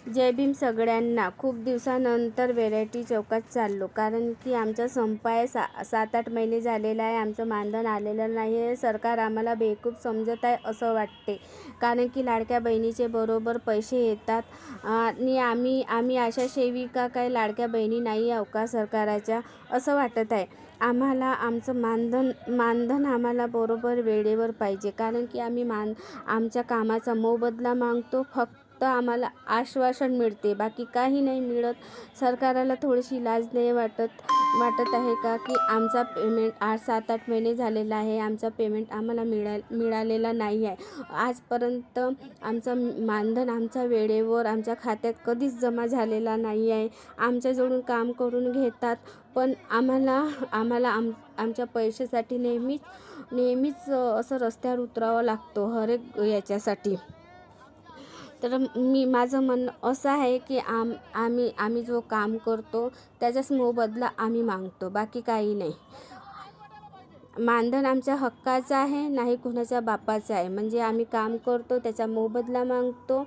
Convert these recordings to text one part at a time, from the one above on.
जय भीम सगळ्यांना. खूप दिवसानंतर व्हेरायटी चौकात चाललो, कारण की आमचा संपाय 7-8 महिने झालेला आहे. आमचं मानधन आलेलं नाही आहे. सरकार आम्हाला बेवकूफ समजत आहे असं वाटते, कारण की लाडक्या बहिणीचे बरोबर पैसे येतात आणि आम्ही अशा सेविका काय लाडक्या बहिणी नाही आहो का सरकाराच्या, असं वाटत आहे आम्हाला. आमचं मानधन आम्हाला बरोबर वेळेवर पाहिजे, कारण की आम्ही आमच्या कामाचा मोबदला मागतो. फक्त आम्हाला आश्वासन मिळते, बाकी काही नाही मिळत. सरकारला थोडीशी लाज नाही वाटत आहे का, की आमचा पेमेंट 7-8 महिने झालेला आहे, आमचा पेमेंट आम्हाला मिळालेला नाही आहे. आजपर्यंत आमचं मानधन आमच्या वेळेवर आमच्या खात्यात कधीच जमा झालेला नाही आहे. आमच्याजवळून काम करून घेतात, पण आम्हाला आमच्या पैशासाठी नेहमीच असं रस्त्यावर उतरावं लागतं हर एक याच्यासाठी. तर माझं म्हणणं असं आहे की आम्ही जो काम करतो त्याचाच मोबदला आम्ही मागतो, बाकी काही नाही. मानधन आमच्या हक्काचं आहे, नाही कुणाच्या बापाचं आहे. म्हणजे आम्ही काम करतो त्याचा मोबदला मागतो.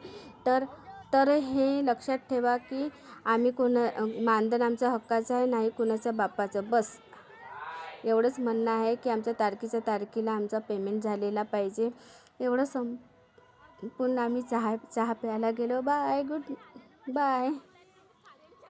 तर हे लक्षात ठेवा की मानधन आमच्या हक्काचं आहे, नाही कुणाच्या बापाचं. बस एवढंच म्हणणं आहे की आमच्या तारखेला आमचा पेमेंट झालेला पाहिजे. एवढं पुन्हा आम्ही चहा प्यायला गेलो. Good bye.